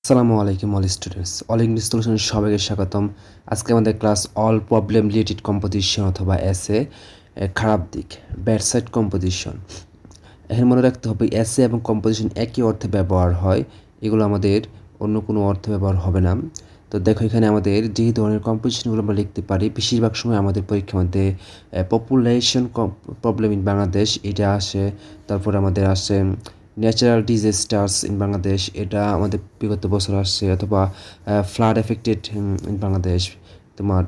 আসসালামু আলাইকুম all students, all English সলিউশনের সবাইকে স্বাগতম। আজকে আমাদের class all problem related composition অথবা এসে খারাপ দিক, ব্যাড সাইড কম্পোজিশন। এখন মনে রাখতে হবে এসে এবং কম্পোজিশন একই অর্থে ব্যবহার হয়, এগুলো আমাদের অন্য কোনো অর্থে ব্যবহার হবে না। তো দেখো এখানে আমাদের যে ধরনের কম্পোজিশনগুলো আমরা লিখতে পারি, বেশিরভাগ সময় আমাদের পরীক্ষার মধ্যে পপুলেশন প্রবলেম ইন বাংলাদেশ এটা আসে, তারপর আমাদের আসে ন্যাচারাল ডিজাস্টার্স ইন বাংলাদেশ, এটা আমাদের বিগত বছর আসছে, অথবা ফ্লাড এফেক্টেড ইন বাংলাদেশ, তোমার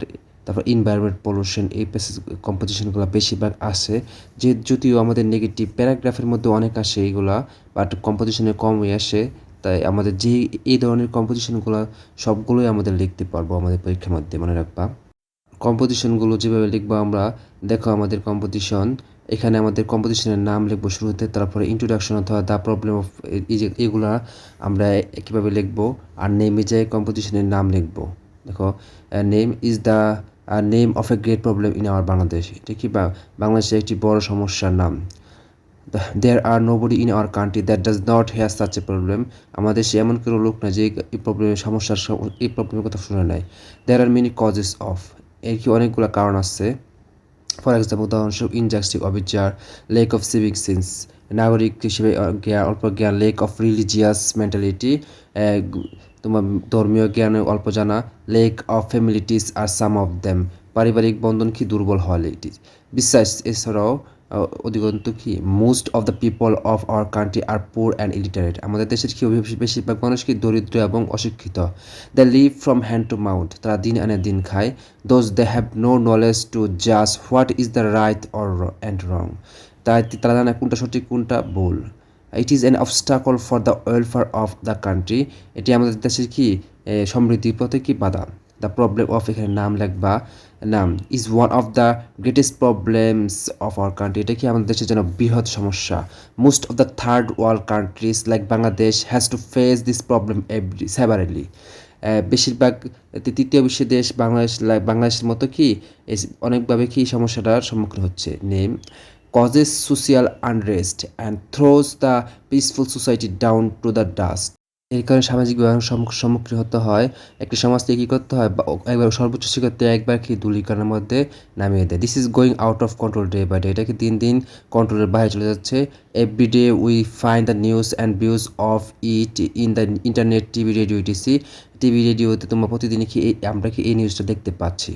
তারপর ইনভায়রনমেন্ট পলিউশন, এই কম্পোজিশনগুলো বেশিরভাগ আসে। যে যদিও আমাদের নেগেটিভ প্যারাগ্রাফের মধ্যে অনেক আসে এইগুলা, বাট কম্পোজিশনে কমই আসে। তাই আমাদের যে এই ধরনের কম্পোজিশনগুলো সবগুলোই আমাদের লিখতে পারবো আমাদের পরীক্ষার মধ্যে, মনে রাখবা। কম্পোজিশনগুলো যেভাবে লিখবো আমরা, দেখো আমাদের কম্পোজিশন, এখানে আমাদের কম্পোজিশনের নাম লিখবো শুরুতে, তারপরে ইন্ট্রোডাকশন অথবা দ্য প্রবলেম অফ, এই যে এগুলা আমরা কীভাবে লিখবো। আর নেম যে কম্পোজিশনের নাম লিখবো, দেখো name is the name of a great problem in our Bangladesh, এটা কি বাংলাদেশের একটি বড় সমস্যার নাম। There are nobody in our country that does not has such a problem, আমাদের সে এমন কোনো লোক না যে এই প্রবলেমের এই প্রবলেমের কথা শুনে নেয়। দেয়ার আর মেনি কজেস অফ, এর কি অনেকগুলো কারণ আছে। ফর এক্সাম্পল, উদাহরণস্বরূপ ইনজাস্টিস অবিচার, লেক অফ সিভিক সেন্স, নাগরিক হিসেবে জ্ঞান অল্প জ্ঞান, লেক অফ রিলিজিয়াস মেন্টালিটি, তোমার ধর্মীয় জ্ঞানে অল্প জানা, lack of family ties are some of them, পারিবারিক বন্ধন কি দুর্বল হয় এটি। বিশ্বাস এছাড়াও অধিকন্তু কি most of the people of our country are poor and illiterate, আমাদের দেশের কি বেশিরভাগ মানুষ কি দরিদ্র এবং অশিক্ষিত। They live from hand to mouth, তারা দিন আনে দিন খায়। Those they have no knowledge to জাজ what is the right or and wrong, তারা জানে কোনটা সঠিক কোনটা ভুল। It is an obstacle for the welfare of the country, এটি আমাদের দেশের কি সমৃদ্ধির পথে কি বাধা। দ্য প্রবলেম অফ, এখানে নাম লিখবা, নাম is one of the greatest problems of our country, এটা কি আমাদের দেশের জন্য বৃহৎ সমস্যা। Most of the third world countries like Bangladesh has to face this problem সেভারেলি, বেশিরভাগ তৃতীয় বিশ্বের দেশ বাংলাদেশের মতো কি অনেকভাবে কি সমস্যাটার সম্মুখীন হচ্ছে। Name causes social unrest and throws the peaceful society down to the dust, এই কারণে সামাজিকভাবে সম্মুখীন হতে হয়। একটি সমাজকে কী করতে হয়, একবার সর্বোচ্চ শিক্ষার্থী একবার কি ধূলিকণার মধ্যে নামিয়ে দেয়। This is going out of control day by day, এটা কি দিন দিন কন্ট্রোলের বাইরে চলে যাচ্ছে। Every day we find the news and views of it in the internet, TV, radio, ETC. TV রেডিওতে তোমরা প্রতিদিনই কি আমরা কি এই নিউজটা দেখতে পাচ্ছি।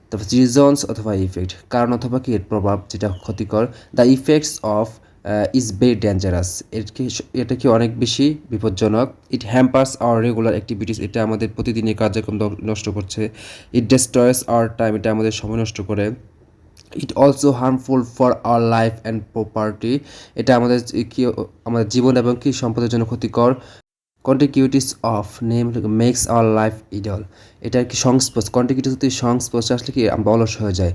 তারপর রিজনস অথবা ইফেক্ট, কারণ অথবা কি এর প্রভাব যেটা ক্ষতিকর। The effects of is very dangerous, এটা কি অনেক বেশি বিপজ্জনক। ইট হ্যাম্পার্স আওয়ার রেগুলার অ্যাক্টিভিটিস, এটা আমাদের প্রতিদিনের কার্যক্রম নষ্ট করছে। ইট ডেস্ট্রয়স আওয়ার টাইম, এটা আমাদের সময় নষ্ট করে। It also harmful for our life and property, এটা আমাদের কি আমাদের জীবন এবং কি সম্পদের জন্য ক্ষতিকর। Contiguities of name makes our life idle, এটার কি সংস্পর্শ, কন্টিকিউটিস সংস্পর্শে আসলে কি আমরা অলস হয়ে যায়।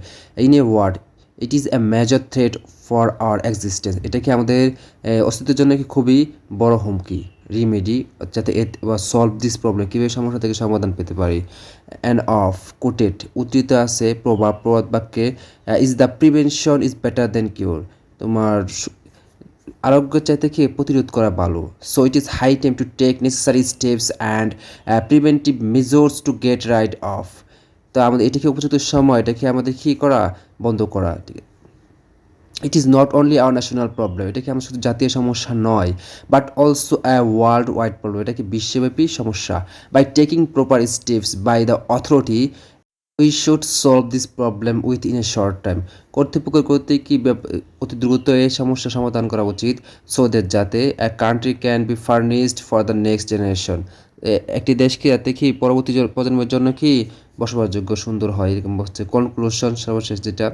In a word it is a major threat for our existence, এটা কি আমাদের অস্তিত্বের জন্য কি খুবই বড় হুমকি। রিমেডি, যাতে সলভ দিস প্রবলেম, কীভাবে সমস্যা থেকে সমাধান পেতে পারি। অ্যান্ড অফ কোটেড, উদ্ধৃত আছে প্রবাদ বাক্যে, is the prevention is better than cure, তোমার আরোগ্য চাইতে কি প্রতিরোধ করা ভালো। So it is high time to take necessary steps and preventive measures to get rid of, তো আমাদের এটাকে উপযুক্ত সময়, এটাকে আমাদের কী করা, বন্ধ করা। It is not only our national problem, এটা কি আমার শুধু জাতীয় সমস্যা নয়, but also a world wide problem, এটা কি বিশ্বব্যাপী সমস্যা। By taking proper steps by the authority we should solve this problem within a short time, কর্তৃপক্ষ কর্তৃক কি অতি দ্রুত এই সমস্যা সমাধান করা উচিত। সো দ্যাট যাতে a country can be furnished for the next generation, একটি দেশকে যাতে কি পরবর্তী প্রজন্মের জন্য কি বসবাসযোগ্য সুন্দর হয়, এরকম হচ্ছে কনক্লুশন, সর্বশেষ যেটা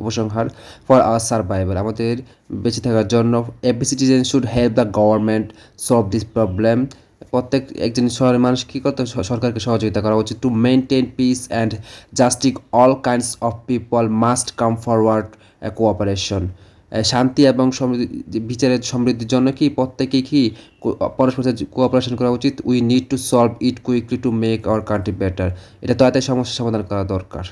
উপসংহার। ফর আওয়ার সার্ভাইভাল, আমাদের বেঁচে থাকার জন্য every citizen should help the government solve this problem, প্রত্যেক একজন শহরের মানুষ কী করতে সরকারকে সহযোগিতা করা উচিত। To maintain peace and justice all kinds of people must come forward cooperation, শান্তি এবং বিচারের সমৃদ্ধির জন্য কি প্রত্যেকেই কি পরস্পর কোঅপারেশন করা উচিত। We need to solve it quickly to make our country better, এটা তাড়াতাড়ি সমস্যা সমাধান করা দরকার।